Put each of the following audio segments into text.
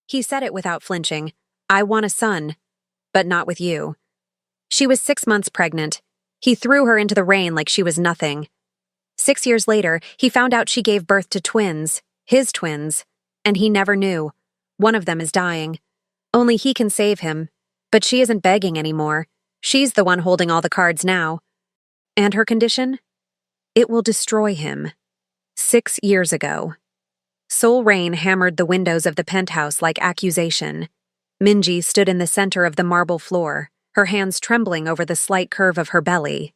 He said it without flinching. I want a son, but not with you. She was 6 months pregnant. He threw her into the rain like she was nothing. 6 years later, he found out she gave birth to twins, his twins, and he never knew. One of them is dying. Only he can save him. But she isn't begging anymore. She's the one holding all the cards now. And her condition? It will destroy him. 6 years ago. Soul rain hammered the windows of the penthouse like accusation. Minji stood in the center of the marble floor, her hands trembling over the slight curve of her belly.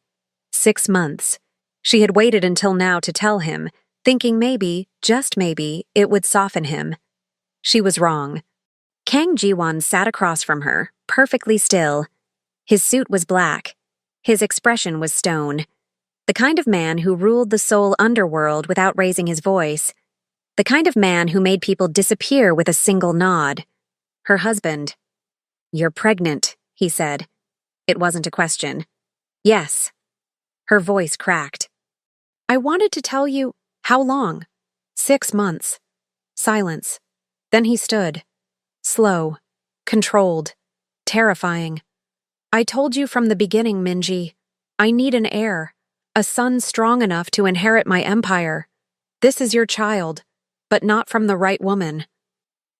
6 months. She had waited until now to tell him, thinking maybe, just maybe, it would soften him. She was wrong. Kang Jiwon sat across from her, perfectly still. His suit was black. His expression was stone. The kind of man who ruled the Seoul underworld without raising his voice. The kind of man who made people disappear with a single nod. Her husband. "You're pregnant," he said. It wasn't a question. "Yes." Her voice cracked. "I wanted to tell you..." "How long?" 6 months. Silence. Then he stood. Slow. Controlled. Terrifying. "I told you from the beginning, Minji. I need an heir. A son strong enough to inherit my empire. This is your child, but not from the right woman."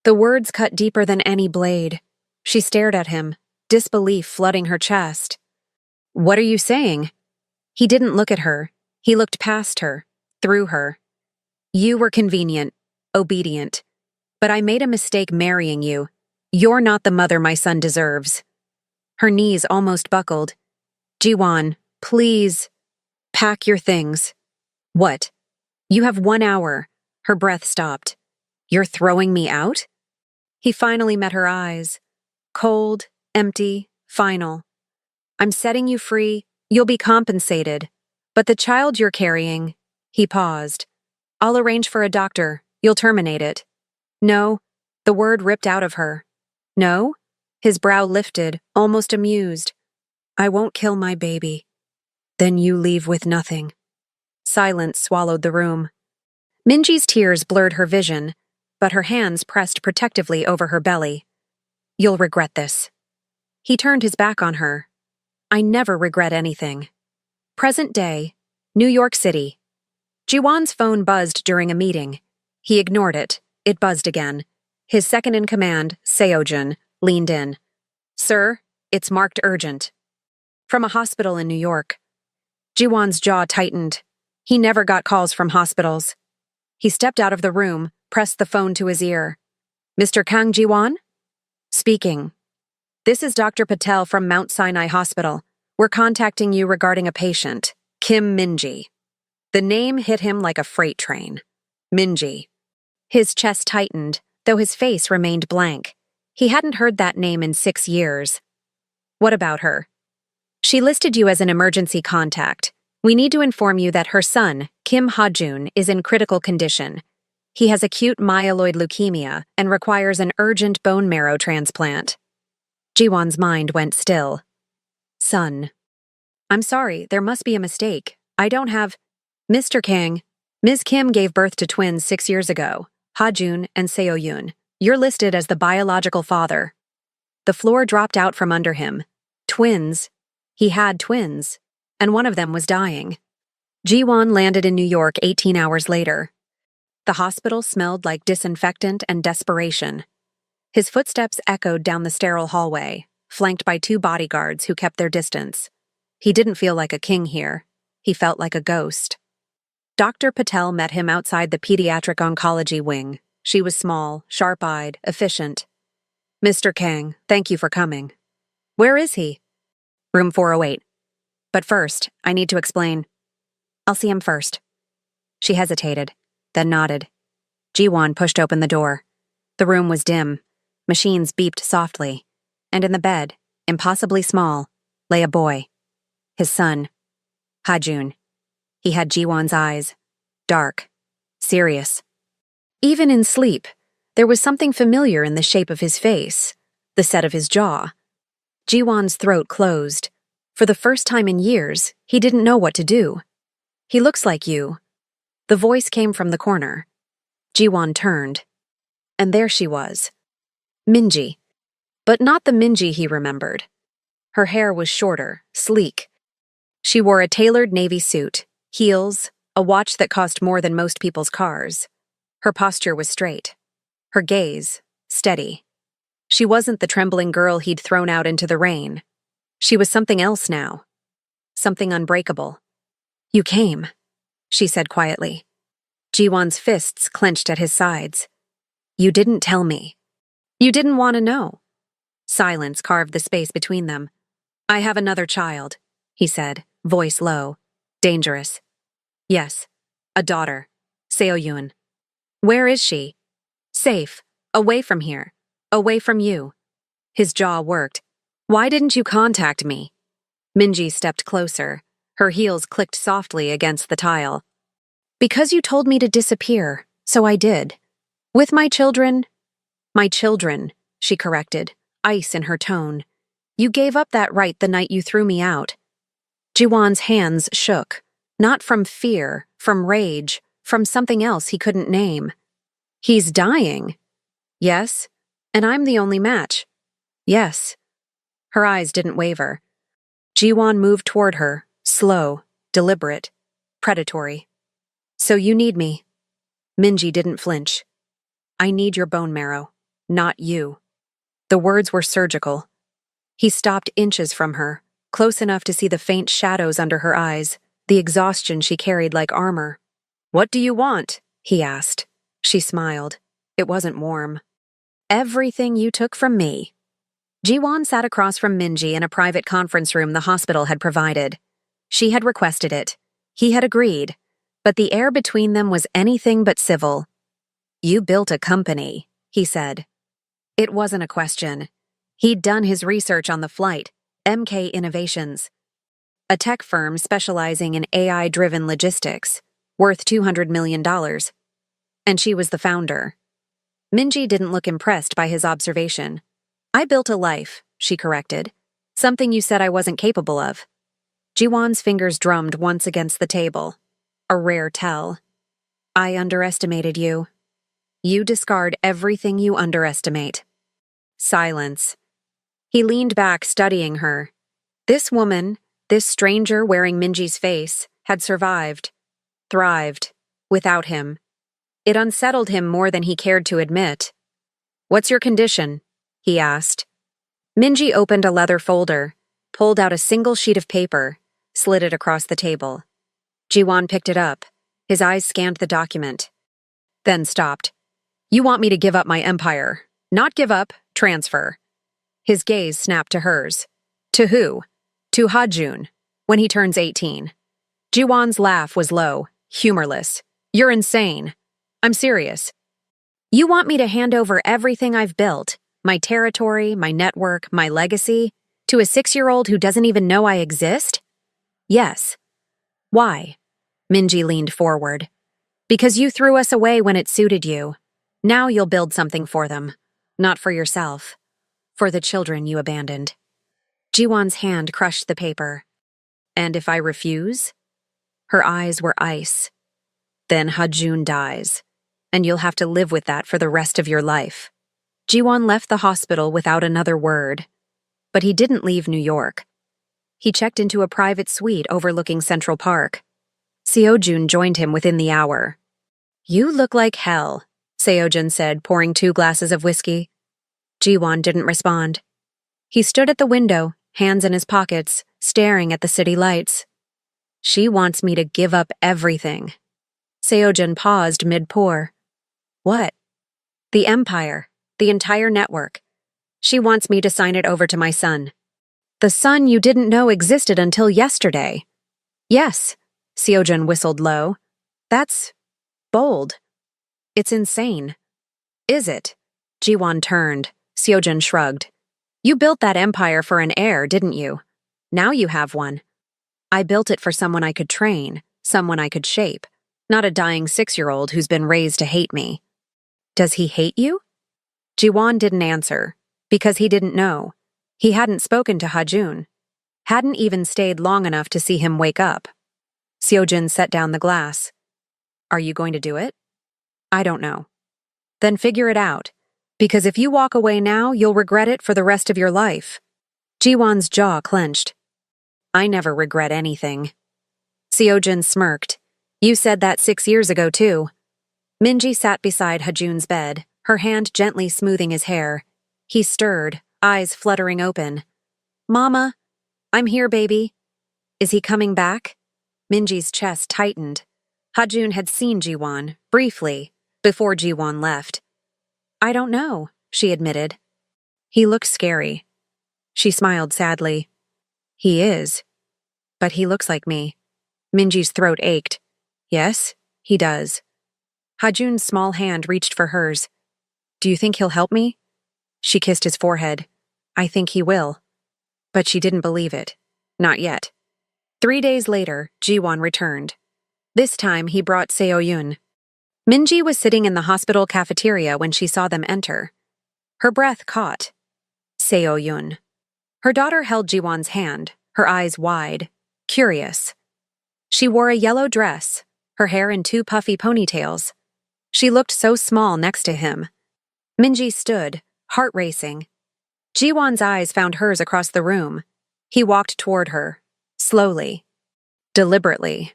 The words cut deeper than any blade. She stared at him, disbelief flooding her chest. "What are you saying?" He didn't look at her. He looked past her, through her. "You were convenient, obedient. But I made a mistake marrying you. You're not the mother my son deserves." Her knees almost buckled. "Jiwon, please. Pack your things." "What?" "You have 1 hour." Her breath stopped. "You're throwing me out?" He finally met her eyes. Cold, empty, final. "I'm setting you free. You'll be compensated. But the child you're carrying..." He paused. "I'll arrange for a doctor. You'll terminate it." "No." The word ripped out of her. "No?" His brow lifted, almost amused. "I won't kill my baby." "Then you leave with nothing." Silence swallowed the room. Minji's tears blurred her vision, but her hands pressed protectively over her belly. "You'll regret this." He turned his back on her. "I never regret anything." Present day, New York City. Jiwon's phone buzzed during a meeting. He ignored it. It buzzed again. His second-in-command, Seojun, leaned in. "Sir, it's marked urgent." From a hospital in New York. Jiwon's jaw tightened. He never got calls from hospitals. He stepped out of the room, pressed the phone to his ear. "Mr. Kang Jiwon?" "Speaking." "This is Dr. Patel from Mount Sinai Hospital. We're contacting you regarding a patient, Kim Minji." The name hit him like a freight train. Minji. His chest tightened, though his face remained blank. He hadn't heard that name in 6 years. "What about her?" "She listed you as an emergency contact. We need to inform you that her son, Kim Ha-jun, is in critical condition. He has acute myeloid leukemia and requires an urgent bone marrow transplant." Jiwon's mind went still. "Son. I'm sorry, there must be a mistake. I don't have..." "Mr. Kang, Ms. Kim gave birth to twins 6 years ago, Ha-jun and Seo-yoon. You're listed as the biological father." The floor dropped out from under him. Twins. He had twins, and one of them was dying. Jiwon landed in New York 18 hours later. The hospital smelled like disinfectant and desperation. His footsteps echoed down the sterile hallway, flanked by 2 bodyguards who kept their distance. He didn't feel like a king here. He felt like a ghost. Dr. Patel met him outside the pediatric oncology wing. She was small, sharp-eyed, efficient. "Mr. Kang, thank you for coming." "Where is he?" "Room 408. But first, I need to explain." "I'll see him first." She hesitated, then nodded. Jiwon pushed open the door. The room was dim. Machines beeped softly. And in the bed, impossibly small, lay a boy. His son. Ha-jun. He had Jiwon's eyes. Dark. Serious. Even in sleep, there was something familiar in the shape of his face, the set of his jaw. Jiwon's throat closed. For the first time in years, he didn't know what to do. "He looks like you." The voice came from the corner. Jiwon turned. And there she was. Minji. But not the Minji he remembered. Her hair was shorter, sleek. She wore a tailored navy suit, heels, a watch that cost more than most people's cars. Her posture was straight. Her gaze, steady. She wasn't the trembling girl he'd thrown out into the rain. She was something else now. Something unbreakable. "You came," she said quietly. Jiwon's fists clenched at his sides. "You didn't tell me. You didn't want to know." Silence carved the space between them. "I have another child," he said, voice low. "Dangerous." "Yes, a daughter. Seo-yun." "Where is she?" "Safe. Away from here. Away from you." His jaw worked. "Why didn't you contact me?" Minji stepped closer. Her heels clicked softly against the tile. "Because you told me to disappear, so I did. With my children." "My children," she corrected, ice in her tone. "You gave up that right the night you threw me out." Jiwon's hands shook. Not from fear, from rage, from something else he couldn't name. "He's dying." "Yes, and I'm the only match." "Yes." Her eyes didn't waver. Jiwon moved toward her, slow, deliberate, predatory. "So you need me." Minji didn't flinch. "I need your bone marrow, not you." The words were surgical. He stopped inches from her, close enough to see the faint shadows under her eyes, the exhaustion she carried like armor. "What do you want?" he asked. She smiled. It wasn't warm. "Everything you took from me." Jiwon sat across from Minji in a private conference room the hospital had provided. She had requested it. He had agreed. But the air between them was anything but civil. "You built a company," he said. It wasn't a question. He'd done his research on the flight, MK Innovations, a tech firm specializing in AI-driven logistics, worth $200 million. And she was the founder. Minji didn't look impressed by his observation. "I built a life," she corrected. "Something you said I wasn't capable of." Jiwon's fingers drummed once against the table. A rare tell. "I underestimated you." "You discard everything you underestimate." Silence. He leaned back, studying her. This woman, this stranger wearing Minji's face, had survived, thrived, without him. It unsettled him more than he cared to admit. "What's your condition?" he asked. Minji opened a leather folder, pulled out a single sheet of paper, slid it across the table. Jiwon picked it up. His eyes scanned the document. Then stopped. "You want me to give up my empire. Not give up, transfer." His gaze snapped to hers. "To who?" "To Ha-jun, when he turns 18. Jiwon's laugh was low, humorless. "You're insane." "I'm serious." "You want me to hand over everything I've built, my territory, my network, my legacy, to a 6-year-old who doesn't even know I exist?" "Yes." "Why?" Minji leaned forward. "Because you threw us away when it suited you. Now you'll build something for them. Not for yourself. For the children you abandoned." Jiwon's hand crushed the paper. "And if I refuse?" Her eyes were ice. "Then Ha-jun dies, and you'll have to live with that for the rest of your life." Jiwon left the hospital without another word. But he didn't leave New York. He checked into a private suite overlooking Central Park. Seo-jun joined him within the hour. "You look like hell," Seo-jun said, pouring 2 glasses of whiskey. Jiwon didn't respond. He stood at the window, hands in his pockets, staring at the city lights. "She wants me to give up everything." Seo-jun paused mid-pour. "What?" "The empire, the entire network. She wants me to sign it over to my son." "The son you didn't know existed until yesterday." "Yes," Seo-jun whistled low. "That's bold. It's insane." "Is it?" Jiwon turned. Seo-jun shrugged. "You built that empire for an heir, didn't you? Now you have one. I built it for someone I could train, someone I could shape, not a dying 6-year-old who's been raised to hate me." "Does he hate you?" Jiwon didn't answer, because he didn't know. He hadn't spoken to Ha-jun. Hadn't even stayed long enough to see him wake up. Seo-jun set down the glass. "Are you going to do it?" "I don't know." "Then figure it out. Because if you walk away now, you'll regret it for the rest of your life. Jiwon's jaw clenched. I never regret anything. Seojun smirked. You said that 6 years ago, too. Minji sat beside Hajun's bed, her hand gently smoothing his hair. He stirred, eyes fluttering open. Mama, I'm here, baby. Is he coming back? Minji's chest tightened. Hajun had seen Jiwon, briefly, before Jiwon left. I don't know, she admitted. He looks scary. She smiled sadly. He is. But he looks like me. Minji's throat ached. Yes, he does. Hajun's small hand reached for hers. Do you think he'll help me? She kissed his forehead. I think he will. But she didn't believe it. Not yet. 3 days later, Jiwon returned. This time he brought Seoyun. Minji was sitting in the hospital cafeteria when she saw them enter. Her breath caught. Seoyun. Her daughter held Jiwon's hand, her eyes wide, curious. She wore a yellow dress, her hair in 2 puffy ponytails. She looked so small next to him. Minji stood, heart racing. Jiwon's eyes found hers across the room. He walked toward her, slowly, deliberately.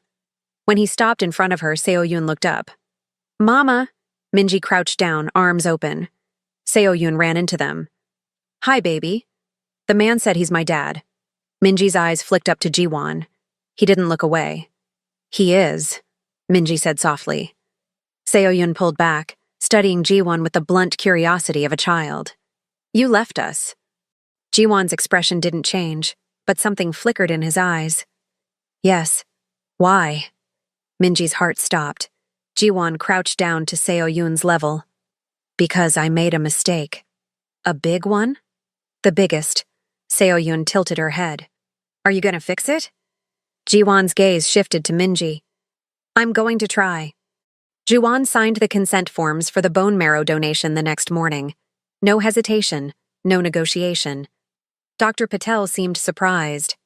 When he stopped in front of her, Seoyun looked up. Mama! Minji crouched down, arms open. Seoyun ran into them. Hi, baby. The man said he's my dad. Minji's eyes flicked up to Jiwon. He didn't look away. He is, Minji said softly. Seoyun pulled back, studying Jiwon with the blunt curiosity of a child. You left us. Jiwon's expression didn't change, but something flickered in his eyes. Yes. Why? Minji's heart stopped. Jiwon crouched down to Seoyun's level. Because I made a mistake. A big one? The biggest. Seoyun tilted her head. Are you gonna fix it? Jiwon's gaze shifted to Minji. I'm going to try. Jiwon signed the consent forms for the bone marrow donation the next morning. No hesitation, no negotiation. Dr. Patel seemed surprised.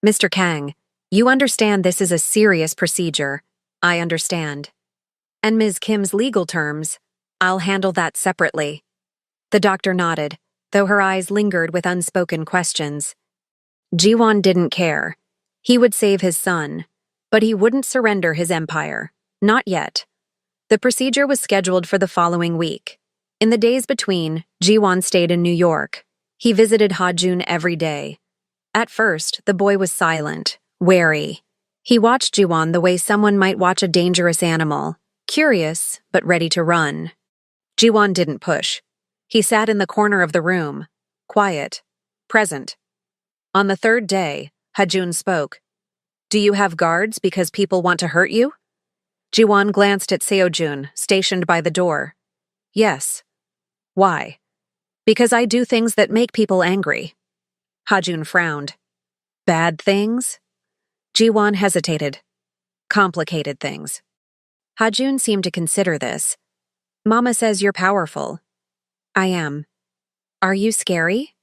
Mr. Kang, you understand this is a serious procedure. I understand. And Ms. Kim's legal terms, I'll handle that separately. The doctor nodded, though her eyes lingered with unspoken questions. Jiwon didn't care. He would save his son, but he wouldn't surrender his empire. Not yet. The procedure was scheduled for the following week. In the days between, Jiwon stayed in New York. He visited Hajun every day. At first, the boy was silent, wary. He watched Jiwon the way someone might watch a dangerous animal, curious, but ready to run. Jiwon didn't push. He sat in the corner of the room, quiet, present. On the 3rd day, Hajun spoke. Do you have guards because people want to hurt you? Jiwon glanced at Seojun, stationed by the door. Yes. Why? Because I do things that make people angry. Hajun frowned. Bad things? Jiwon hesitated. Complicated things. Hajun seemed to consider this. Mama says you're powerful. I am. Are you scary?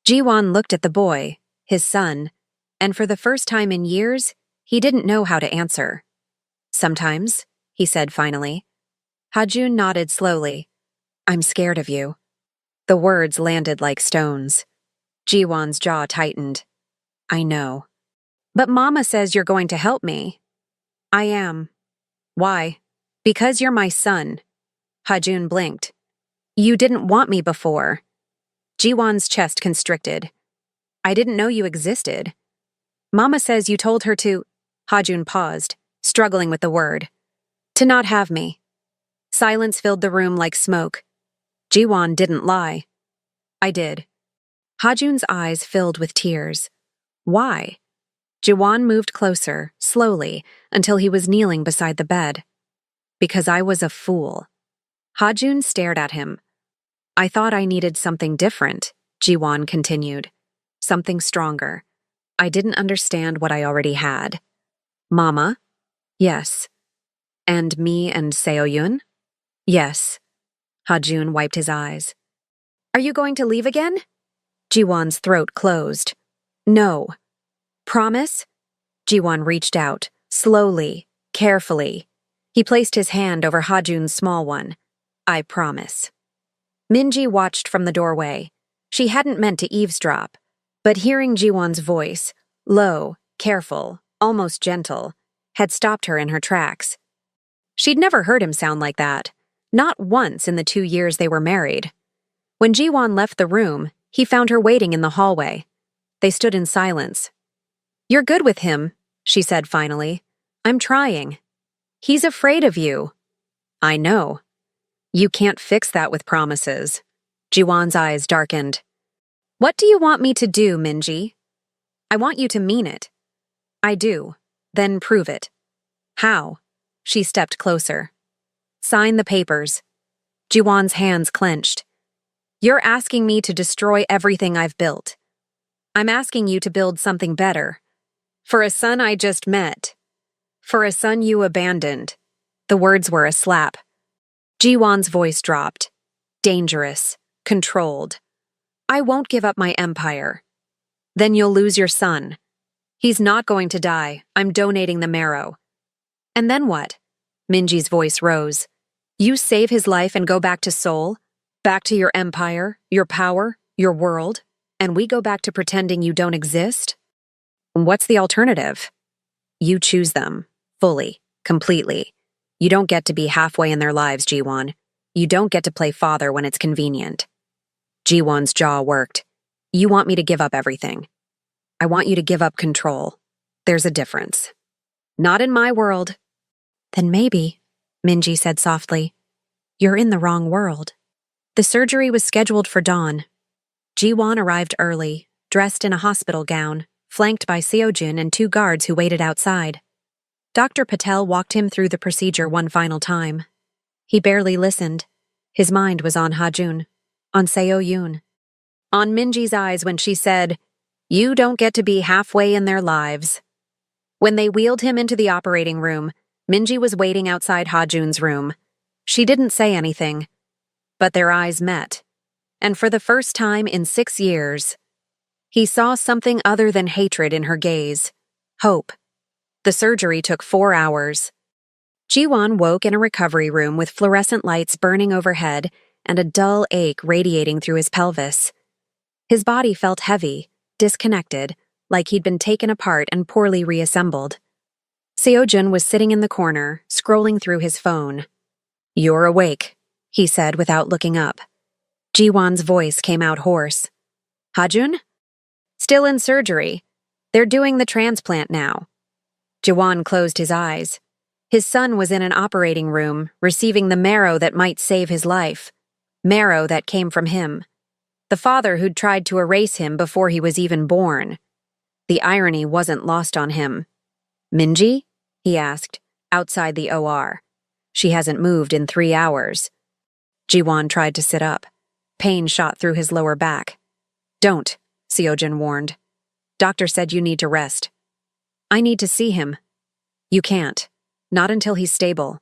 Jiwon looked at the boy, his son, and for the first time in years, he didn't know how to answer. Sometimes, he said finally. Hajun nodded slowly. I'm scared of you. The words landed like stones. Jiwon's jaw tightened. I know. But Mama says you're going to help me. I am. Why? Because you're my son. Hajun blinked. You didn't want me before. Jiwon's chest constricted. I didn't know you existed. Mama says you told her to... Hajun paused, struggling with the word. To not have me. Silence filled the room like smoke. Jiwon didn't lie. I did. Hajun's eyes filled with tears. Why? Jiwon moved closer, slowly, until he was kneeling beside the bed. Because I was a fool. Hajun stared at him. I thought I needed something different, Jiwon continued. Something stronger. I didn't understand what I already had. Mama? Yes. And me and Seoyun? Yes. Hajun wiped his eyes. Are you going to leave again? Jiwon's throat closed. No. Promise? Jiwon reached out, slowly, carefully. He placed his hand over Hajun's small one. I promise. Minji watched from the doorway. She hadn't meant to eavesdrop, but hearing Jiwon's voice, low, careful, almost gentle, had stopped her in her tracks. She'd never heard him sound like that, not once in the 2 years they were married. When Jiwon left the room, he found her waiting in the hallway. They stood in silence. "You're good with him," she said finally. "I'm trying. He's afraid of you." "I know. You can't fix that with promises." Jiwon's eyes darkened. "What do you want me to do, Minji?" "I want you to mean it." "I do. Then prove it." "How?" She stepped closer. "Sign the papers." Jiwon's hands clenched. "You're asking me to destroy everything I've built. I'm asking you to build something better. For a son I just met. For a son you abandoned." The words were a slap. Jiwon's voice dropped. Dangerous. Controlled. "I won't give up my empire." "Then you'll lose your son." "He's not going to die. I'm donating the marrow." "And then what?" Minji's voice rose. "You save his life and go back to Seoul? Back to your empire, your power, your world, and we go back to pretending you don't exist? What's the alternative?" "You choose them. Fully. Completely. You don't get to be halfway in their lives, Jiwon. You don't get to play father when it's convenient." Jiwon's jaw worked. "You want me to give up everything. I want you to give up control. There's a difference." "Not in my world." "Then maybe," Minji said softly, "you're in the wrong world." The surgery was scheduled for dawn. Jiwon arrived early, dressed in a hospital gown, flanked by Seojun and 2 guards who waited outside. Dr. Patel walked him through the procedure one final time. He barely listened. His mind was on Hajun, on Seo-yoon, on Minji's eyes when she said, "You don't get to be halfway in their lives." When they wheeled him into the operating room, Minji was waiting outside Hajun's room. She didn't say anything, but their eyes met. And for the first time in 6 years, he saw something other than hatred in her gaze. Hope. The surgery took 4 hours. Jiwon woke in a recovery room with fluorescent lights burning overhead and a dull ache radiating through his pelvis. His body felt heavy, disconnected, like he'd been taken apart and poorly reassembled. Seojun was sitting in the corner, scrolling through his phone. "You're awake," he said without looking up. Jiwon's voice came out hoarse. "Hajun?" "Still in surgery. They're doing the transplant now." Jiwon closed his eyes. His son was in an operating room, receiving the marrow that might save his life. Marrow that came from him. The father who'd tried to erase him before he was even born. The irony wasn't lost on him. "Minji?" he asked, outside the OR. "She hasn't moved in 3 hours." Jiwon tried to sit up. Pain shot through his lower back. "Don't," Seojun warned. "Doctor said you need to rest." "I need to see him." "You can't. Not until he's stable."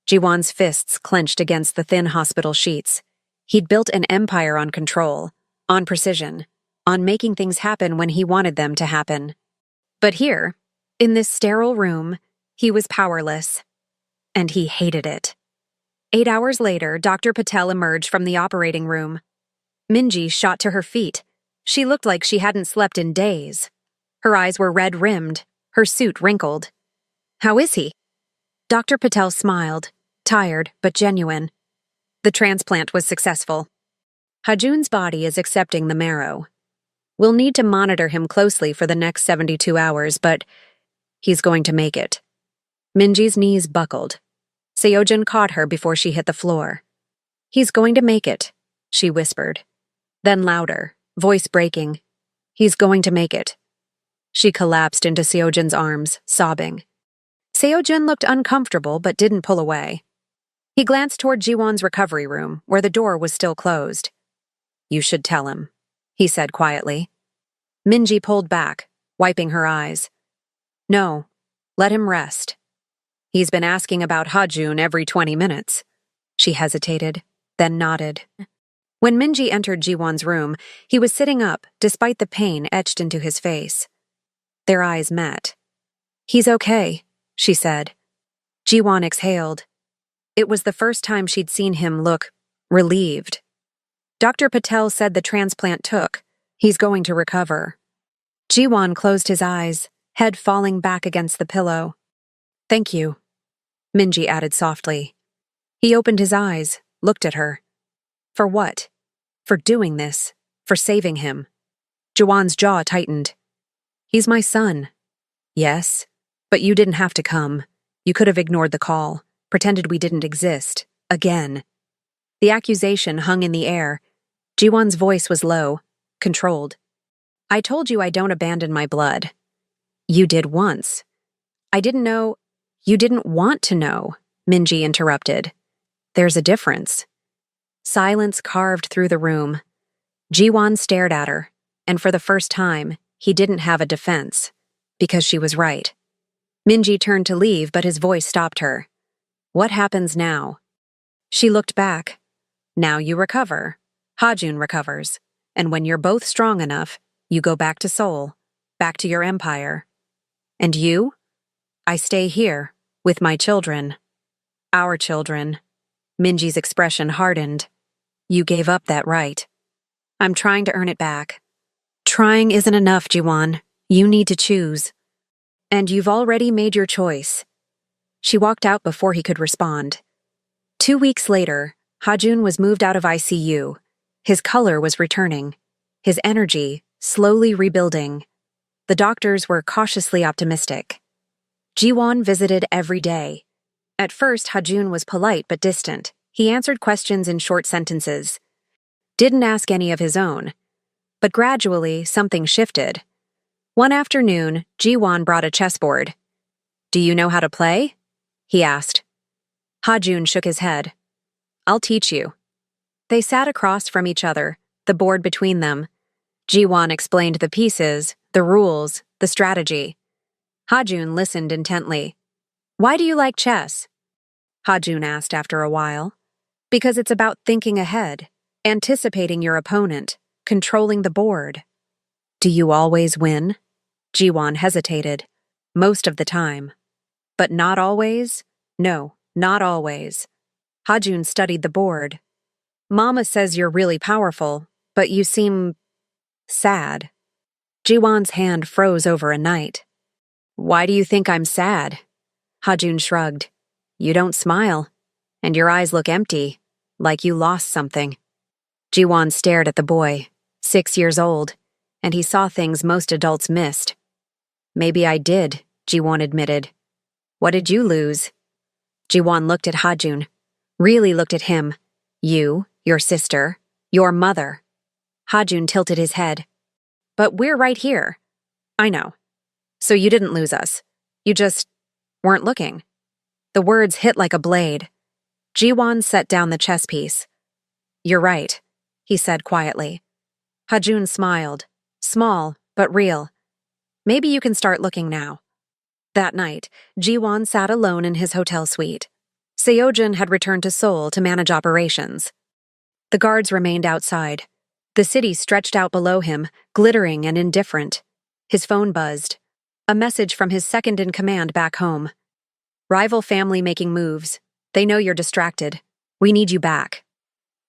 Jiwon's fists clenched against the thin hospital sheets. He'd built an empire on control, on precision, on making things happen when he wanted them to happen. But here, in this sterile room, he was powerless. And he hated it. 8 hours later, Dr. Patel emerged from the operating room. Minji shot to her feet. She looked like she hadn't slept in days. Her eyes were red-rimmed, her suit wrinkled. "How is he?" Dr. Patel smiled, tired but genuine. "The transplant was successful. Hajun's body is accepting the marrow. We'll need to monitor him closely for the next 72 hours, but he's going to make it." Minji's knees buckled. Seojun caught her before she hit the floor. "He's going to make it," she whispered. Then louder, voice breaking. "He's going to make it." She collapsed into Seojun's arms, sobbing. Seojun looked uncomfortable but didn't pull away. He glanced toward Jiwon's recovery room, where the door was still closed. "You should tell him," he said quietly. Minji pulled back, wiping her eyes. "No, let him rest. He's been asking about Hajun every 20 minutes. She hesitated, then nodded. When Minji entered Jiwon's room, he was sitting up, despite the pain etched into his face. Their eyes met. "He's okay," she said. Jiwon exhaled. It was the first time she'd seen him look relieved. Dr. Patel said the transplant took. He's going to recover. Jiwon closed his eyes, head falling back against the pillow. Thank you, Minji added softly. He opened his eyes, looked at her. For what? For doing this. For saving him. Jiwon's jaw tightened. He's my son. Yes, but you didn't have to come. You could have ignored the call, pretended we didn't exist. Again. The accusation hung in the air. Jiwon's voice was low, controlled. I told you I don't abandon my blood. You did once. I didn't know. You didn't want to know, Minji interrupted. There's a difference. Silence carved through the room. Jiwon stared at her, and for the first time, he didn't have a defense, because she was right. Minji turned to leave, but his voice stopped her. What happens now? She looked back. Now you recover. Hajun recovers. And when you're both strong enough, you go back to Seoul, back to your empire. And you? I stay here, with my children. Our children. Minji's expression hardened. You gave up that right. I'm trying to earn it back. Trying isn't enough, Jiwon. You need to choose. And you've already made your choice. She walked out before he could respond. 2 weeks later, Hajun was moved out of ICU. His color was returning. His energy slowly rebuilding. The doctors were cautiously optimistic. Jiwon visited every day. At first, Hajun was polite but distant. He answered questions in short sentences. Didn't ask any of his own. But gradually, something shifted. One afternoon, Jiwon brought a chessboard. Do you know how to play? He asked. Hajun shook his head. I'll teach you. They sat across from each other, the board between them. Jiwon explained the pieces, the rules, the strategy. Hajun listened intently. Why do you like chess? Hajun asked after a while. Because it's about thinking ahead, anticipating your opponent, controlling the board. Do you always win? Jiwon hesitated. Most of the time. But not always? No, not always. Hajun studied the board. Mama says you're really powerful, but you seem sad. Jiwon's hand froze over a night. Why do you think I'm sad? Hajun shrugged. You don't smile, and your eyes look empty, like you lost something. Jiwon stared at the boy, 6 years old, and he saw things most adults missed. Maybe I did, Jiwon admitted. What did you lose? Jiwon looked at Hajun, really looked at him. You, your sister, your mother. Hajun tilted his head. But we're right here. I know. So you didn't lose us. You just weren't looking. The words hit like a blade. Jiwon set down the chess piece. You're right, he said quietly. Hajun smiled. Small, but real. Maybe you can start looking now. That night, Jiwon sat alone in his hotel suite. Seojin had returned to Seoul to manage operations. The guards remained outside. The city stretched out below him, glittering and indifferent. His phone buzzed. A message from his second-in-command back home. Rival family making moves. They know you're distracted. We need you back.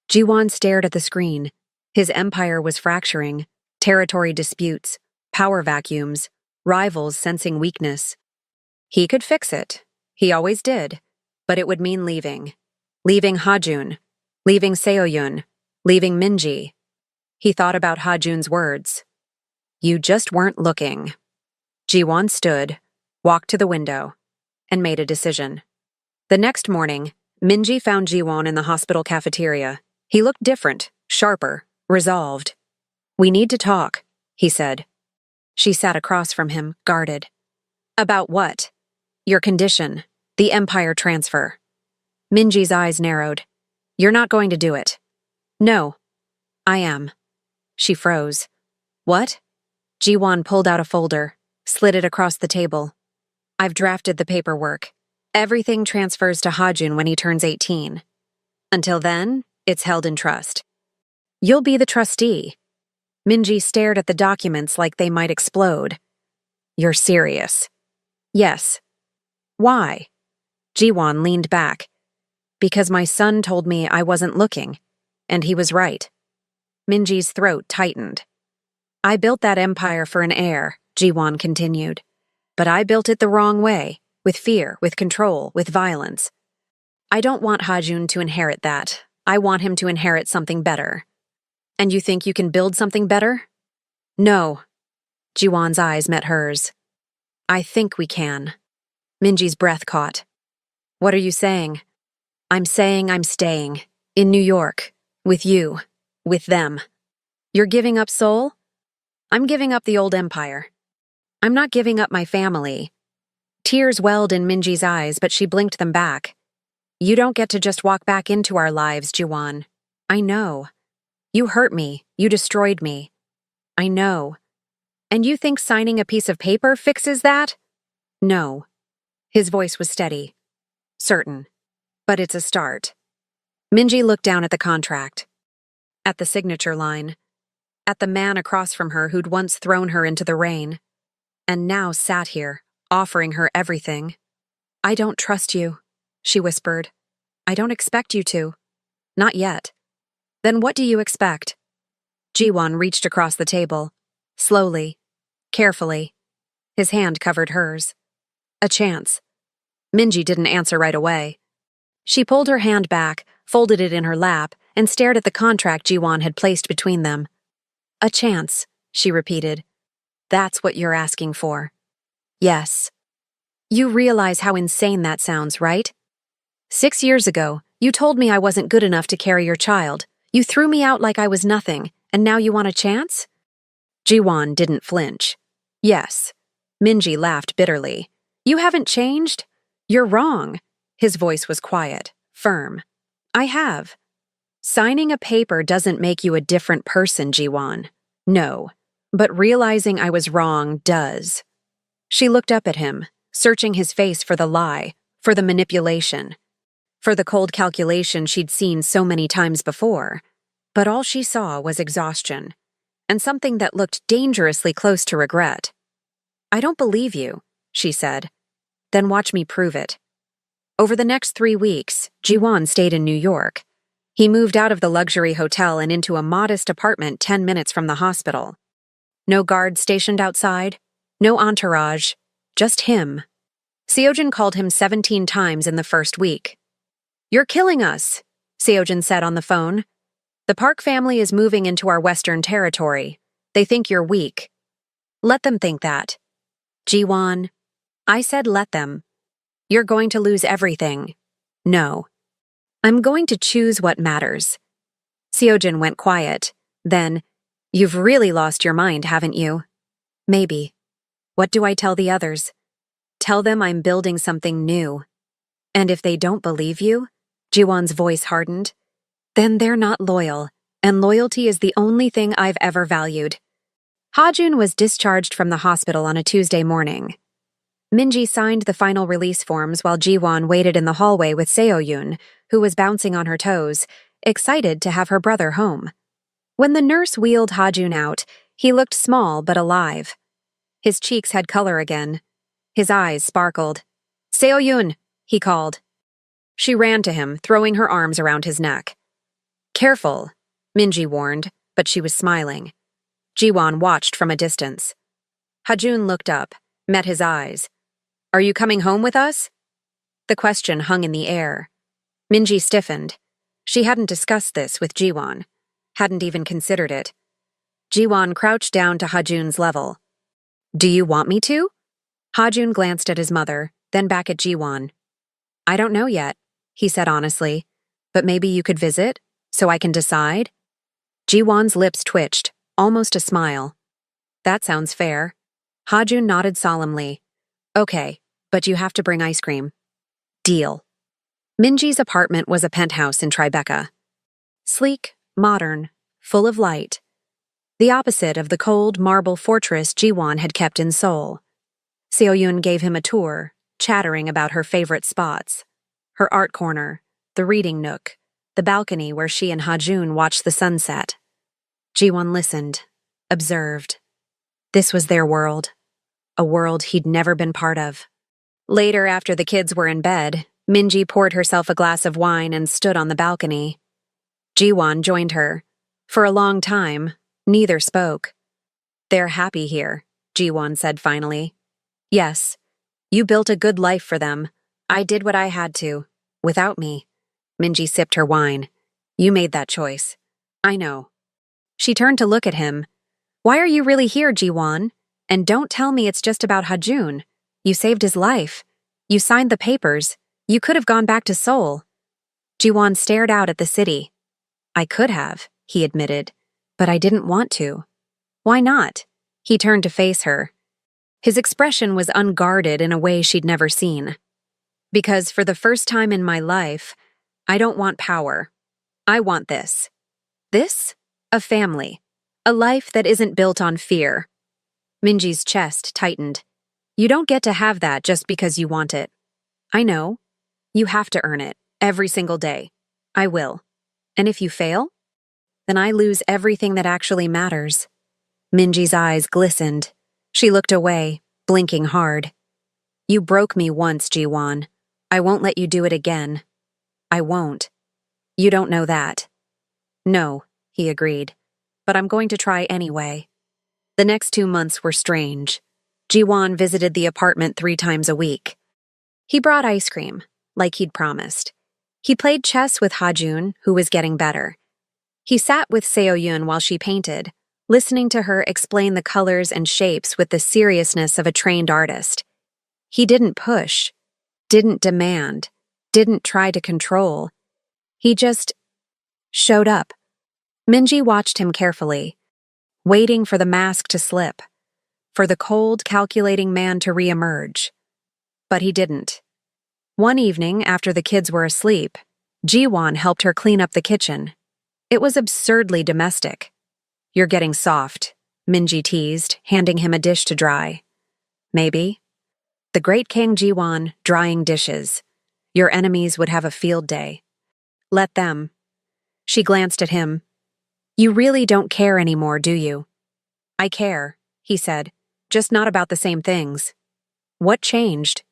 Jiwon stared at the screen. His empire was fracturing. Territory disputes, power vacuums, rivals sensing weakness. He could fix it. He always did. But it would mean leaving. Leaving Hajun. Leaving Seoyun. Leaving Minji. He thought about Hajun's words. You just weren't looking. Jiwon stood, walked to the window, and made a decision. The next morning, Minji found Jiwon in the hospital cafeteria. He looked different, sharper, resolved. We need to talk, he said. She sat across from him, guarded. About what? Your condition, the empire transfer. Minji's eyes narrowed. You're not going to do it. No, I am. She froze. What? Jiwon pulled out a folder, slid it across the table. I've drafted the paperwork. Everything transfers to Hajun when he turns 18. Until then, it's held in trust. You'll be the trustee. Minji stared at the documents like they might explode. You're serious? Yes. Why? Jiwon leaned back. Because my son told me I wasn't looking, and he was right. Minji's throat tightened. I built that empire for an heir, Jiwon continued. But I built it the wrong way, with fear, with control, with violence. I don't want Hajun to inherit that. I want him to inherit something better. And you think you can build something better? No. Jiwon's eyes met hers. I think we can. Minji's breath caught. What are you saying? I'm saying I'm staying. In New York. With you. With them. You're giving up Seoul? I'm giving up the old empire. I'm not giving up my family. Tears welled in Minji's eyes, but she blinked them back. You don't get to just walk back into our lives, Jiwon. I know. You hurt me. You destroyed me. I know. And you think signing a piece of paper fixes that? No. His voice was steady. Certain. But it's a start. Minji looked down at the contract. At the signature line. At the man across from her who'd once thrown her into the rain. And now sat here, offering her everything. I don't trust you, she whispered. I don't expect you to. Not yet. Then what do you expect? Jiwon reached across the table. Slowly. Carefully. His hand covered hers. A chance. Minji didn't answer right away. She pulled her hand back, folded it in her lap, and stared at the contract Jiwon had placed between them. A chance, she repeated. That's what you're asking for. Yes. You realize how insane that sounds, right? 6 years ago, you told me I wasn't good enough to carry your child. You threw me out like I was nothing, and now you want a chance? Jiwon didn't flinch. Yes. Minji laughed bitterly. You haven't changed? You're wrong. His voice was quiet, firm. I have. Signing a paper doesn't make you a different person, Jiwon. No. But realizing I was wrong does. She looked up at him, searching his face for the lie, for the manipulation, for the cold calculation she'd seen so many times before. But all she saw was exhaustion, and something that looked dangerously close to regret. I don't believe you, she said. Then watch me prove it. Over the next 3 weeks, Jiwon stayed in New York. He moved out of the luxury hotel and into a modest apartment 10 minutes from the hospital. No guards stationed outside, no entourage, just him. Seojin called him 17 times in the first week. You're killing us, Seojin said on the phone. The Park family is moving into our western territory. They think you're weak. Let them think that. Jiwon, I said let them. You're going to lose everything. No. I'm going to choose what matters. Seojin went quiet. Then, you've really lost your mind, haven't you? Maybe. What do I tell the others? Tell them I'm building something new. And if they don't believe you, Jiwon's voice hardened, then they're not loyal, and loyalty is the only thing I've ever valued. Hajun was discharged from the hospital on a Tuesday morning. Minji signed the final release forms while Jiwon waited in the hallway with Seoyun, who was bouncing on her toes, excited to have her brother home. When the nurse wheeled Hajun out, he looked small but alive. His cheeks had color again. His eyes sparkled. Seoyun, he called. She ran to him, throwing her arms around his neck. Careful, Minji warned, but she was smiling. Jiwon watched from a distance. Hajun looked up, met his eyes. Are you coming home with us? The question hung in the air. Minji stiffened. She hadn't discussed this with Jiwon, hadn't even considered it. Jiwon crouched down to Hajun's level. Do you want me to? Hajun glanced at his mother, then back at Jiwon. I don't know yet, he said honestly, but maybe you could visit, so I can decide? Jiwon's lips twitched, almost a smile. That sounds fair. Hajun nodded solemnly. Okay, but you have to bring ice cream. Deal. Minji's apartment was a penthouse in Tribeca. Sleek, modern, full of light. The opposite of the cold marble fortress Jiwon had kept in Seoul. Seoyun gave him a tour, chattering about her favorite spots. Her art corner, the reading nook, the balcony where she and Hajun watched the sunset. Jiwon listened, observed. This was their world, a world he'd never been part of. Later, after the kids were in bed, Minji poured herself a glass of wine and stood on the balcony. Jiwon joined her. For a long time, neither spoke. They're happy here, Jiwon said finally. Yes, you built a good life for them. I did what I had to. Without me. Minji sipped her wine. You made that choice. I know. She turned to look at him. Why are you really here, Jiwon? And don't tell me it's just about Hajun. You saved his life. You signed the papers. You could have gone back to Seoul. Jiwon stared out at the city. I could have, he admitted, but I didn't want to. Why not? He turned to face her. His expression was unguarded in a way she'd never seen. Because for the first time in my life, I don't want power. I want this. This? A family. A life that isn't built on fear. Minji's chest tightened. You don't get to have that just because you want it. I know. You have to earn it, every single day. I will. And if you fail? Then I lose everything that actually matters. Minji's eyes glistened. She looked away, blinking hard. You broke me once, Jiwon. I won't let you do it again. I won't. You don't know that. No, he agreed. But I'm going to try anyway. The next 2 months were strange. Jiwon visited the apartment 3 times a week. He brought ice cream, like he'd promised. He played chess with Hajun, who was getting better. He sat with Seo-yun while she painted, listening to her explain the colors and shapes with the seriousness of a trained artist. He didn't push, didn't demand, didn't try to control. He just showed up. Minji watched him carefully, waiting for the mask to slip, for the cold, calculating man to reemerge. But he didn't. One evening, after the kids were asleep, Jiwon helped her clean up the kitchen. It was absurdly domestic. You're getting soft, Minji teased, handing him a dish to dry. Maybe. The great King Jiwon, drying dishes. Your enemies would have a field day. Let them. She glanced at him. You really don't care anymore, do you? I care, he said, just not about the same things. What changed?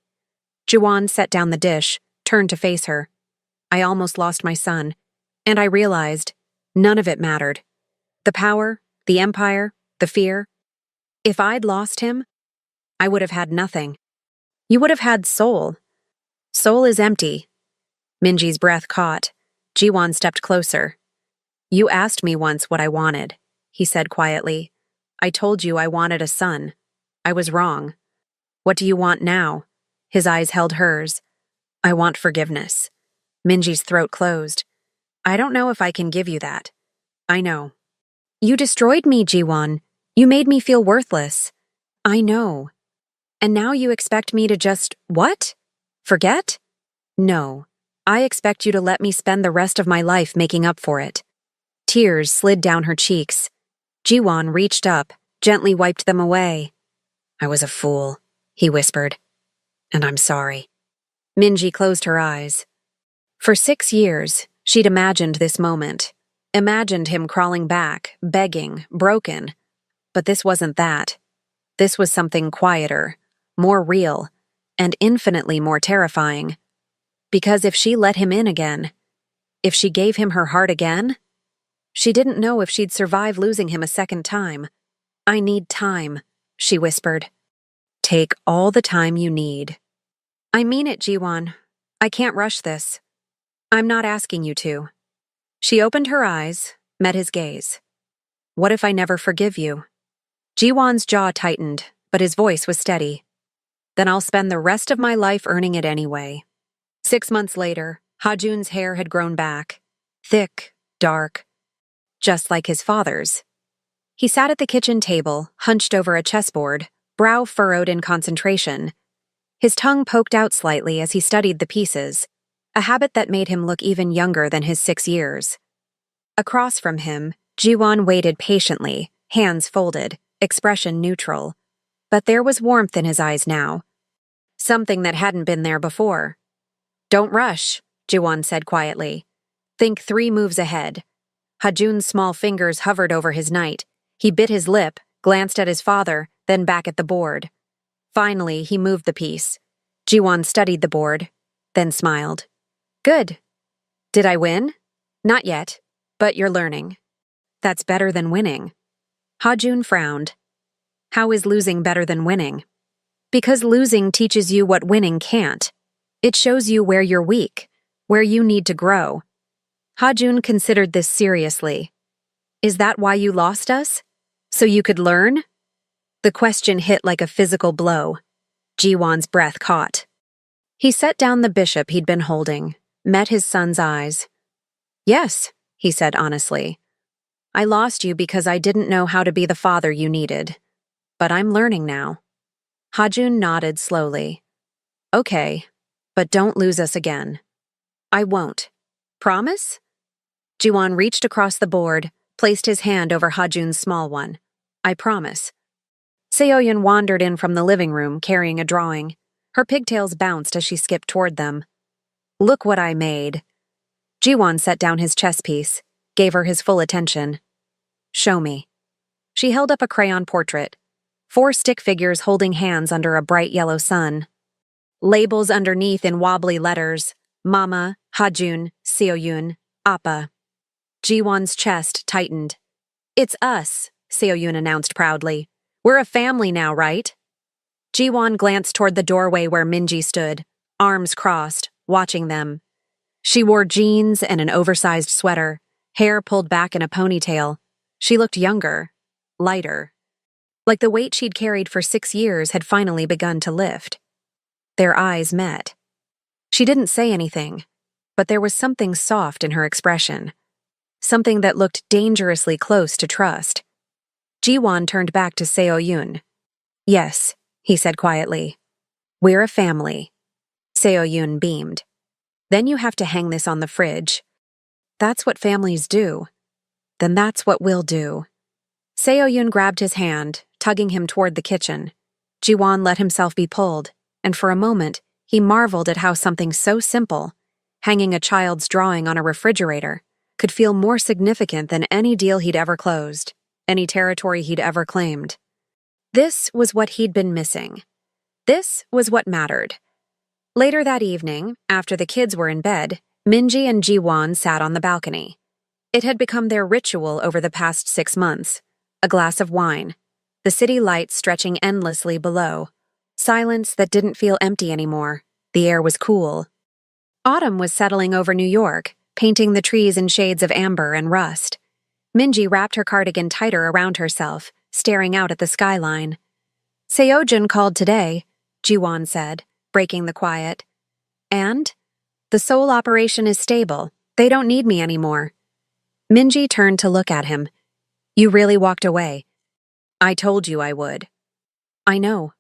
Jiwon set down the dish, turned to face her. I almost lost my son, and I realized none of it mattered. The power, the empire, the fear. If I'd lost him, I would have had nothing. You would have had Seoul. Seoul is empty. Minji's breath caught. Jiwon stepped closer. You asked me once what I wanted, he said quietly. I told you I wanted a son. I was wrong. What do you want now? His eyes held hers. I want forgiveness. Minji's throat closed. I don't know if I can give you that. I know. You destroyed me, Jiwon. You made me feel worthless. I know. And now you expect me to just, what? Forget? No. I expect you to let me spend the rest of my life making up for it. Tears slid down her cheeks. Jiwon reached up, gently wiped them away. I was a fool, he whispered. And I'm sorry. Minji closed her eyes. For 6 years, she'd imagined this moment. Imagined him crawling back, begging, broken. But this wasn't that. This was something quieter, more real, and infinitely more terrifying. Because if she let him in again, if she gave him her heart again, she didn't know if she'd survive losing him a second time. I need time, she whispered. Take all the time you need. I mean it, Jiwon. I can't rush this. I'm not asking you to. She opened her eyes, met his gaze. What if I never forgive you? Jiwon's jaw tightened, but his voice was steady. Then I'll spend the rest of my life earning it anyway. 6 months later, Hajun's hair had grown back. Thick, dark. Just like his father's. He sat at the kitchen table, hunched over a chessboard, brow furrowed in concentration. His tongue poked out slightly as he studied the pieces, a habit that made him look even younger than his 6 years. Across from him, Jiwon waited patiently, hands folded, expression neutral. But there was warmth in his eyes now. Something that hadn't been there before. Don't rush, Jiwon said quietly. Think 3 moves ahead. Hajun's small fingers hovered over his knight. He bit his lip, glanced at his father, then back at the board. Finally, he moved the piece. Jiwon studied the board, then smiled. Good. Did I win? Not yet, but you're learning. That's better than winning. Ha-jun frowned. How is losing better than winning? Because losing teaches you what winning can't. It shows you where you're weak, where you need to grow. Ha-jun considered this seriously. Is that why you lost us? So you could learn? The question hit like a physical blow. Ji-won's breath caught. He set down the bishop he'd been holding, met his son's eyes. Yes, he said honestly. I lost you because I didn't know how to be the father you needed. But I'm learning now. Ha-jun nodded slowly. Okay, but don't lose us again. I won't. Promise? Ji-won reached across the board, placed his hand over Ha-jun's small one. I promise. Seo-yun wandered in from the living room carrying a drawing. Her pigtails bounced as she skipped toward them. Look what I made. Ji-won set down his chess piece, gave her his full attention. Show me. She held up a crayon portrait. 4 stick figures holding hands under a bright yellow sun. Labels underneath in wobbly letters. Mama, Ha-jun, Seo-yun, Appa. Ji-won's chest tightened. It's us, Seo-yun announced proudly. We're a family now, right? Ji-won glanced toward the doorway where Minji stood, arms crossed, watching them. She wore jeans and an oversized sweater, hair pulled back in a ponytail. She looked younger, lighter. Like the weight she'd carried for 6 years had finally begun to lift. Their eyes met. She didn't say anything, but there was something soft in her expression. Something that looked dangerously close to trust. Ji-won turned back to Seo-yun. Yes, he said quietly. We're a family. Seo-yun beamed. Then you have to hang this on the fridge. That's what families do. Then that's what we'll do. Seo-yun grabbed his hand, tugging him toward the kitchen. Ji-won let himself be pulled, and for a moment, he marveled at how something so simple, hanging a child's drawing on a refrigerator, could feel more significant than any deal he'd ever closed, any territory he'd ever claimed. This was what he'd been missing. This was what mattered. Later that evening, after the kids were in bed, Minji and Ji-won sat on the balcony. It had become their ritual over the past 6 months. A glass of wine, the city lights stretching endlessly below. Silence that didn't feel empty anymore. The air was cool. Autumn was settling over New York, painting the trees in shades of amber and rust. Minji wrapped her cardigan tighter around herself, staring out at the skyline. Seo-jun called today, Ji-won said, breaking the quiet. And? The Seoul operation is stable. They don't need me anymore. Minji turned to look at him. You really walked away. I told you I would. I know.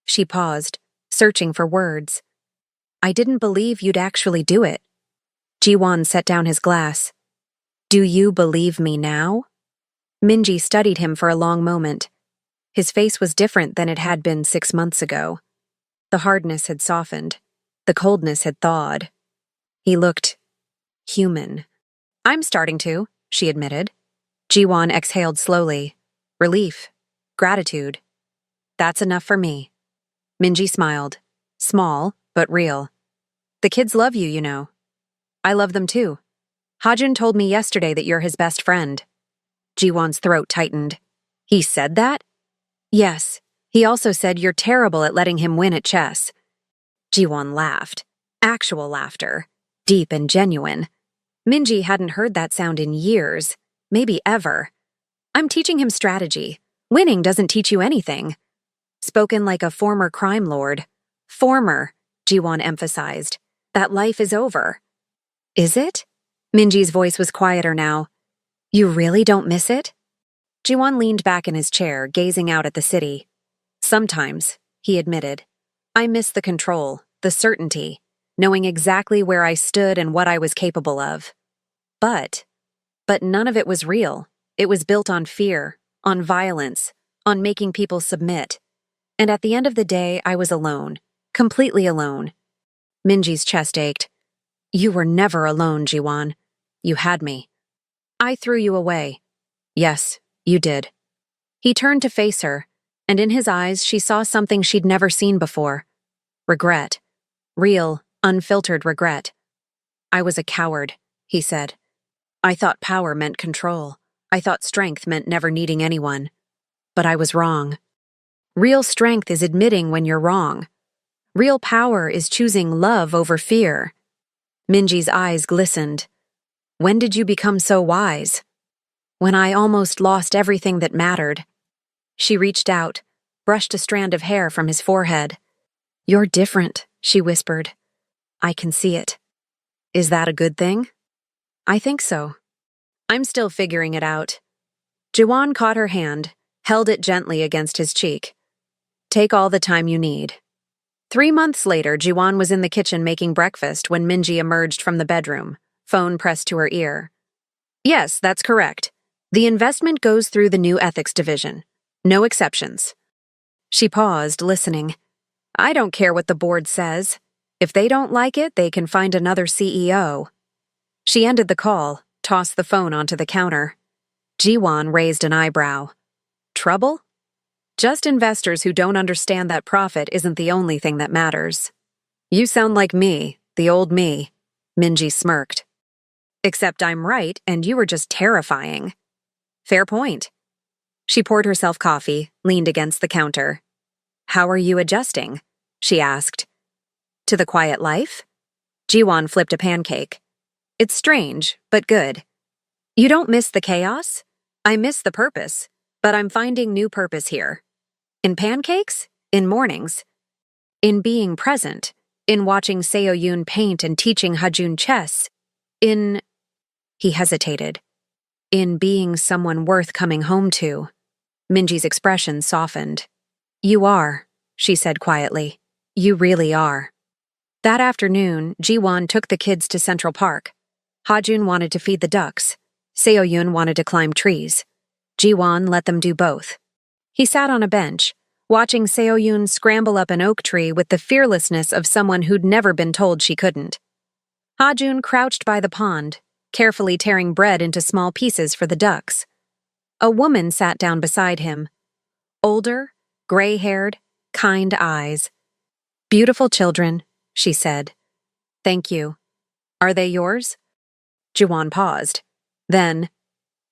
She paused, searching for words. I didn't believe you'd actually do it. Ji-won set down his glass. Do you believe me now? Minji studied him for a long moment. His face was different than it had been 6 months ago. The hardness had softened. The coldness had thawed. He looked human. I'm starting to, she admitted. Ji-won exhaled slowly. Relief. Gratitude. That's enough for me. Minji smiled. Small, but real. The kids love you, you know. I love them too. Ha-jun told me yesterday that you're his best friend. Ji-won's throat tightened. He said that? Yes. He also said you're terrible at letting him win at chess. Ji-won laughed. Actual laughter. Deep and genuine. Minji hadn't heard that sound in years. Maybe ever. I'm teaching him strategy. Winning doesn't teach you anything. Spoken like a former crime lord. Former, Ji-won emphasized. That life is over. Is it? Minji's voice was quieter now. You really don't miss it? Ji-won leaned back in his chair, gazing out at the city. Sometimes, he admitted. I miss the control, the certainty, knowing exactly where I stood and what I was capable of. But none of it was real. It was built on fear, on violence, on making people submit. And at the end of the day, I was alone. Completely alone. Minji's chest ached. You were never alone, Ji-won. You had me. I threw you away. Yes, you did. He turned to face her, and in his eyes she saw something she'd never seen before. Regret. Real, unfiltered regret. I was a coward, he said. I thought power meant control. I thought strength meant never needing anyone. But I was wrong. Real strength is admitting when you're wrong. Real power is choosing love over fear. Minji's eyes glistened. When did you become so wise? When I almost lost everything that mattered. She reached out, brushed a strand of hair from his forehead. You're different, she whispered. I can see it. Is that a good thing? I think so. I'm still figuring it out. Jiwon caught her hand, held it gently against his cheek. Take all the time you need. 3 months later, Jiwon was in the kitchen making breakfast when Minji emerged from the bedroom, phone pressed to her ear. Yes, that's correct. The investment goes through the new ethics division. No exceptions. She paused, listening. I don't care what the board says. If they don't like it, they can find another CEO. She ended the call, tossed the phone onto the counter. Jiwon raised an eyebrow. Trouble? Just investors who don't understand that profit isn't the only thing that matters. You sound like me, the old me, Minji smirked. Except I'm right and you were just terrifying. Fair point. She poured herself coffee, leaned against the counter. How are you adjusting? She asked. To the quiet life? Jiwon flipped a pancake. It's strange, but good. You don't miss the chaos? I miss the purpose, but I'm finding new purpose here. In pancakes? In mornings. In being present. In watching Seo-yoon paint and teaching Hajun chess. In... He hesitated. In being someone worth coming home to. Minji's expression softened. You are, she said quietly. You really are. That afternoon, Jiwon took the kids to Central Park. Hajun wanted to feed the ducks. Seo-yoon wanted to climb trees. Jiwon let them do both. He sat on a bench, watching Seo-yoon scramble up an oak tree with the fearlessness of someone who'd never been told she couldn't. Hajun crouched by the pond, carefully tearing bread into small pieces for the ducks. A woman sat down beside him. Older, gray-haired, kind eyes. Beautiful children, she said. Thank you. Are they yours? Jiwon paused. Then,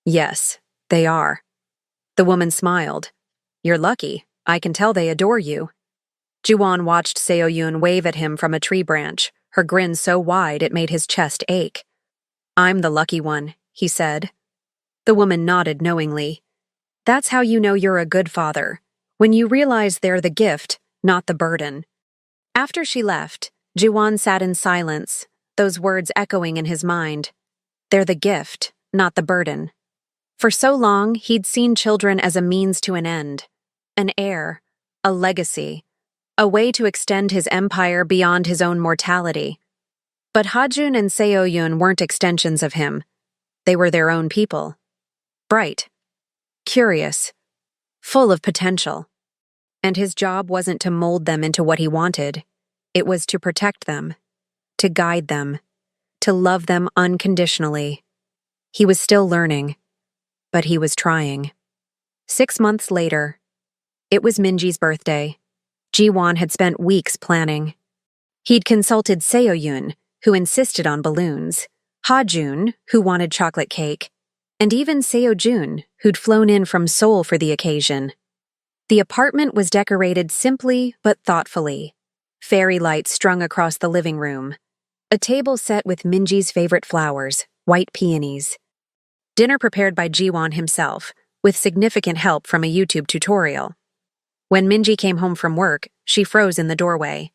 yes, they are. The woman smiled. You're lucky. I can tell they adore you. Jiwon watched Seo-yoon wave at him from a tree branch, her grin so wide it made his chest ache. I'm the lucky one, he said. The woman nodded knowingly. That's how you know you're a good father, when you realize they're the gift, not the burden. After she left, Jiwon sat in silence, those words echoing in his mind. They're the gift, not the burden. For so long, he'd seen children as a means to an end, an heir, a legacy, a way to extend his empire beyond his own mortality. But Hajun and Seo-yoon weren't extensions of him. They were their own people. Bright, curious, full of potential. And his job wasn't to mold them into what he wanted. It was to protect them, to guide them, to love them unconditionally. He was still learning, but he was trying. 6 months later, it was Minji's birthday. Jiwon had spent weeks planning. He'd consulted Seo-yoon, who insisted on balloons, Hajun, who wanted chocolate cake, and even Seo-jun, who'd flown in from Seoul for the occasion. The apartment was decorated simply but thoughtfully. Fairy lights strung across the living room. A table set with Minji's favorite flowers, white peonies. Dinner prepared by Jiwon himself, with significant help from a YouTube tutorial. When Minji came home from work, she froze in the doorway.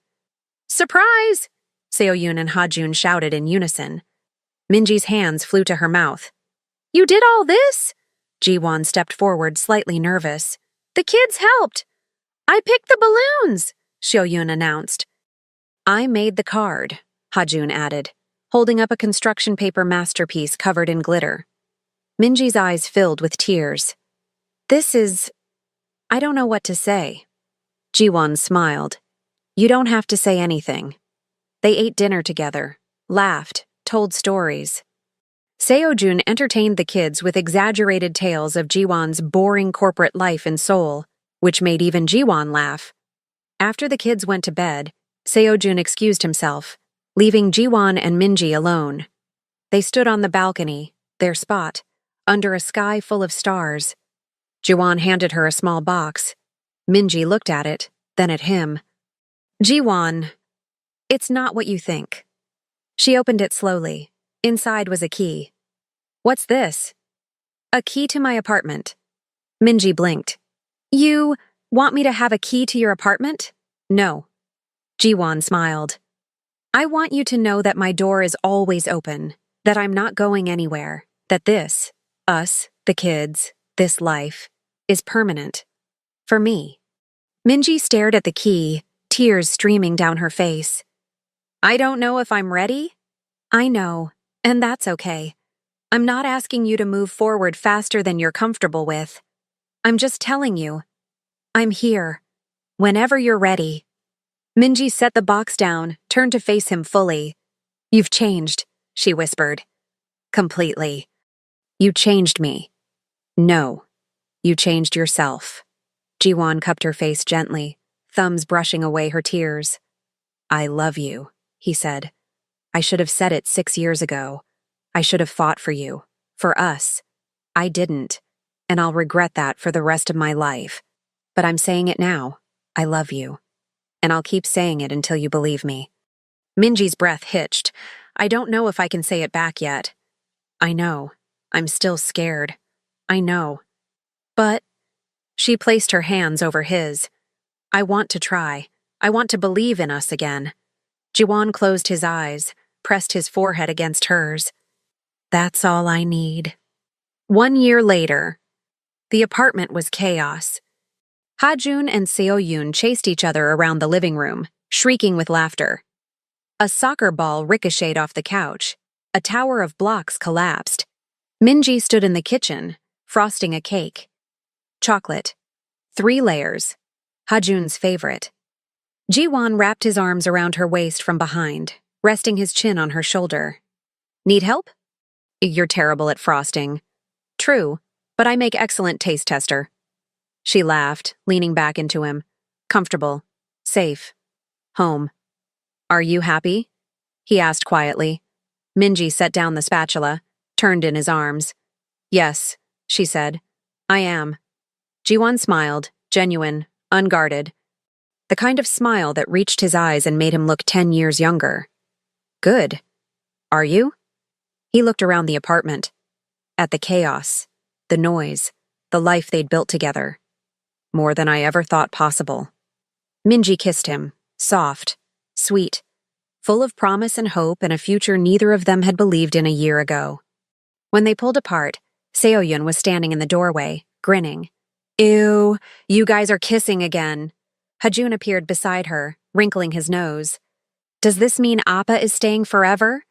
Surprise! Seo-yoon and Hajun shouted in unison. Minji's hands flew to her mouth. You did all this? Jiwon stepped forward, slightly nervous. The kids helped. I picked the balloons, Seo-yoon announced. I made the card, Hajun added, holding up a construction paper masterpiece covered in glitter. Minji's eyes filled with tears. I don't know what to say. Jiwon smiled. You don't have to say anything. They ate dinner together, laughed, told stories. Seo-jun entertained the kids with exaggerated tales of Jiwon's boring corporate life in Seoul, which made even Jiwon laugh. After the kids went to bed, Seo-jun excused himself, leaving Jiwon and Minji alone. They stood on the balcony, their spot, under a sky full of stars. Jiwon handed her a small box. Minji looked at it, then at him. Jiwon, it's not what you think. She opened it slowly. Inside was a key. What's this? A key to my apartment. Minji blinked. You want me to have a key to your apartment? No. Jiwon smiled. I want you to know that my door is always open, that I'm not going anywhere, that this, us, the kids, this life, is permanent. For me. Minji stared at the key, tears streaming down her face. I don't know if I'm ready. I know, and that's okay. I'm not asking you to move forward faster than you're comfortable with. I'm just telling you. I'm here. Whenever you're ready. Minji set the box down, turned to face him fully. You've changed, she whispered. Completely. You changed me. No. You changed yourself. Jiwon cupped her face gently, thumbs brushing away her tears. I love you, he said. I should have said it 6 years ago. I should have fought for you. For us. I didn't. And I'll regret that for the rest of my life. But I'm saying it now. I love you. And I'll keep saying it until you believe me. Minji's breath hitched. I don't know if I can say it back yet. I know. I'm still scared. I know. But... She placed her hands over his. I want to try. I want to believe in us again. Jiwon closed his eyes, pressed his forehead against hers. That's all I need. 1 year later. The apartment was chaos. Ha-jun and Seo-yoon chased each other around the living room, shrieking with laughter. A soccer ball ricocheted off the couch. A tower of blocks collapsed. Minji stood in the kitchen, frosting a cake. Chocolate. 3 layers. Ha-jun's favorite. Jiwon wrapped his arms around her waist from behind, resting his chin on her shoulder. Need help? You're terrible at frosting. True, but I make excellent taste tester. She laughed, leaning back into him. Comfortable. Safe. Home. Are you happy? He asked quietly. Minji set down the spatula, turned in his arms. Yes, she said. I am. Jiwon smiled, genuine, unguarded. The kind of smile that reached his eyes and made him look 10 years younger. Good. Are you? He looked around the apartment. At the chaos, the noise, the life they'd built together. More than I ever thought possible. Minji kissed him, soft, sweet, full of promise and hope and a future neither of them had believed in a year ago. When they pulled apart, Seo-yoon was standing in the doorway, grinning. Ew, you guys are kissing again. Ha-jun appeared beside her, wrinkling his nose. Does this mean Appa is staying forever?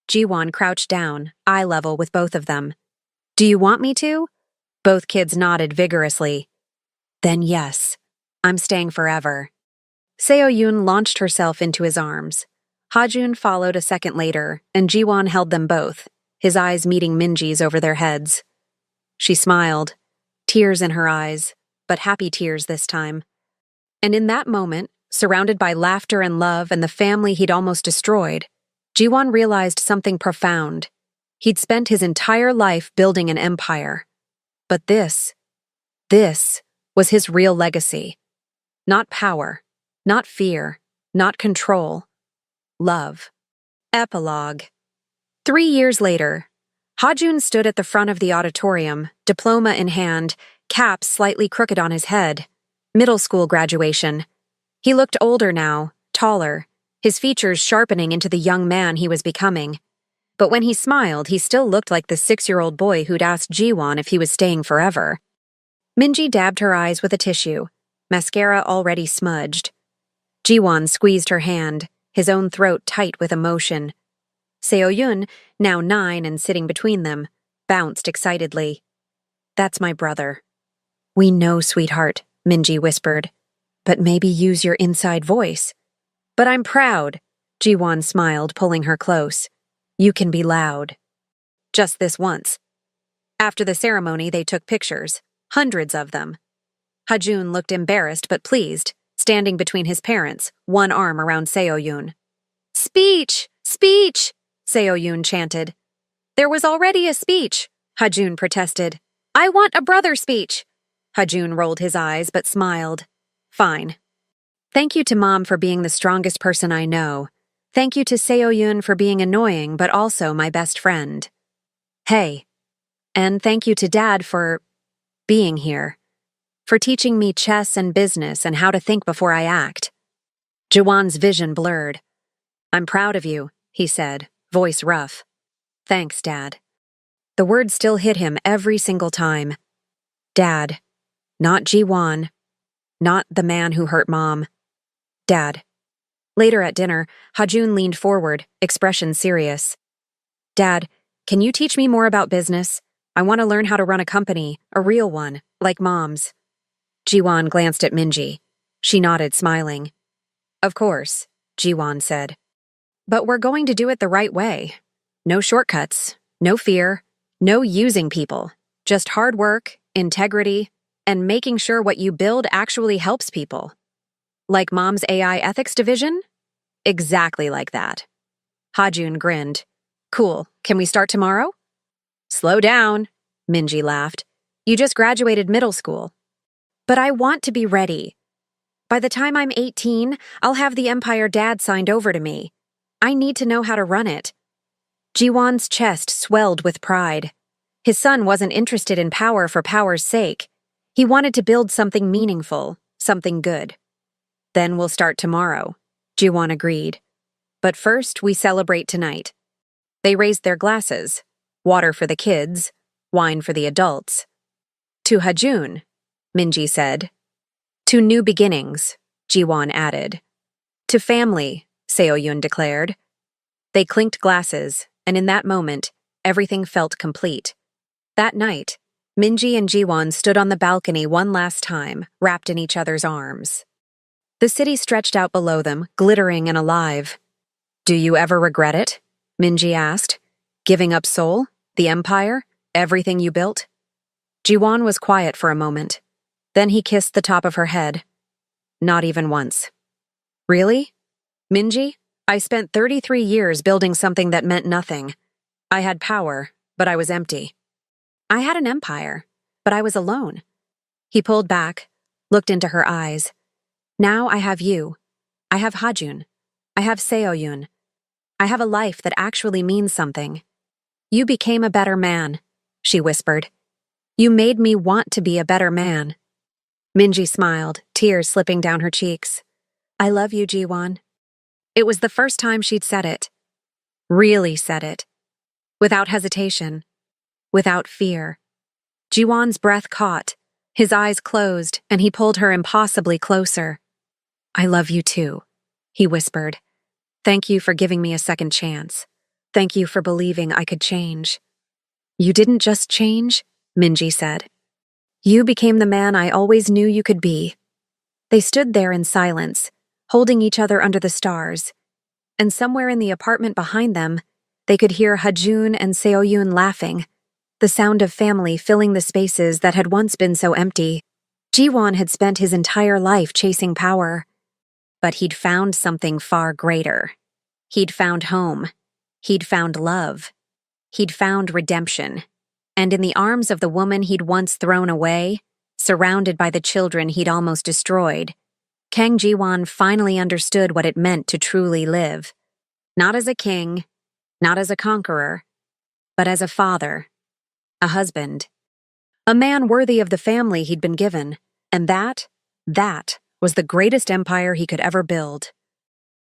Jiwon crouched down, eye level with both of them. Do you want me to? Both kids nodded vigorously. Then yes, I'm staying forever. Seo-yoon launched herself into his arms. Ha-jun followed a second later, and Jiwon held them both, his eyes meeting Minji's over their heads. She smiled. Tears in her eyes, but happy tears this time. And in that moment, surrounded by laughter and love and the family he'd almost destroyed, Jiwon realized something profound. He'd spent his entire life building an empire. But this was his real legacy. Not power, not fear, not control. Love. Epilogue. 3 years later, Ha-jun stood at the front of the auditorium, diploma in hand, cap slightly crooked on his head. Middle school graduation. He looked older now, taller, his features sharpening into the young man he was becoming. But when he smiled, he still looked like the 6-year-old boy who'd asked Jiwon if he was staying forever. Minji dabbed her eyes with a tissue, mascara already smudged. Jiwon squeezed her hand, his own throat tight with emotion. Seo-yoon, now 9 and sitting between them, bounced excitedly. That's my brother. We know, sweetheart, Minji whispered. But maybe use your inside voice. But I'm proud, Jiwon smiled, pulling her close. You can be loud. Just this once. After the ceremony, they took pictures, hundreds of them. Ha-jun looked embarrassed but pleased, standing between his parents, one arm around Seo-yoon. Speech! Speech! Seo-yoon chanted. There was already a speech, Hajun protested. I want a brother speech. Hajun rolled his eyes but smiled. Fine. Thank you to Mom for being the strongest person I know. Thank you to Seo-yun for being annoying but also my best friend. Hey. And thank you to Dad for being here. For teaching me chess and business and how to think before I act. Jiwon's vision blurred. I'm proud of you, he said, voice rough. Thanks, Dad. The word still hit him every single time. Dad. Not Jiwon. Not the man who hurt Mom. Dad. Later at dinner, Hajun leaned forward, expression serious. Dad, can you teach me more about business? I want to learn how to run a company, a real one, like Mom's. Jiwon glanced at Minji. She nodded, smiling. Of course, Jiwon said. But we're going to do it the right way. No shortcuts, no fear, no using people. Just hard work, integrity, and making sure what you build actually helps people. Like Mom's AI ethics division? Exactly like that. Hajun grinned. Cool, can we start tomorrow? Slow down, Minji laughed. You just graduated middle school. But I want to be ready. By the time I'm 18, I'll have the empire Dad signed over to me. I need to know how to run it. Jiwon's chest swelled with pride. His son wasn't interested in power for power's sake. He wanted to build something meaningful, something good. Then we'll start tomorrow, Jiwon agreed. But first, we celebrate tonight. They raised their glasses. Water for the kids, wine for the adults. To Hajun, Minji said. To new beginnings, Jiwon added. To family, Seo-yun declared. They clinked glasses, and in that moment, everything felt complete. That night, Minji and Jiwon stood on the balcony one last time, wrapped in each other's arms. The city stretched out below them, glittering and alive. Do you ever regret it? Minji asked. Giving up Seoul, the empire, everything you built? Jiwon was quiet for a moment. Then he kissed the top of her head. Not even once. Really? Minji, I spent 33 years building something that meant nothing. I had power, but I was empty. I had an empire, but I was alone. He pulled back, looked into her eyes. Now I have you. I have Hajun. I have Seo-yun. I have a life that actually means something. You became a better man, she whispered. You made me want to be a better man. Minji smiled, tears slipping down her cheeks. I love you, Jiwon. It was the first time she'd said it. Really said it. Without hesitation. Without fear. Jiwon's breath caught, his eyes closed, and he pulled her impossibly closer. I love you too, he whispered. Thank you for giving me a second chance. Thank you for believing I could change. You didn't just change, Minji said. You became the man I always knew you could be. They stood there in silence, holding each other under the stars, and somewhere in the apartment behind them, they could hear Hajun and Seo-yun laughing, the sound of family filling the spaces that had once been so empty. Jiwon had spent his entire life chasing power, but he'd found something far greater. He'd found home. He'd found love. He'd found redemption. And in the arms of the woman he'd once thrown away, surrounded by the children he'd almost destroyed, Kang Jiwon finally understood what it meant to truly live. Not as a king, not as a conqueror, but as a father, a husband, a man worthy of the family he'd been given, and that was the greatest empire he could ever build.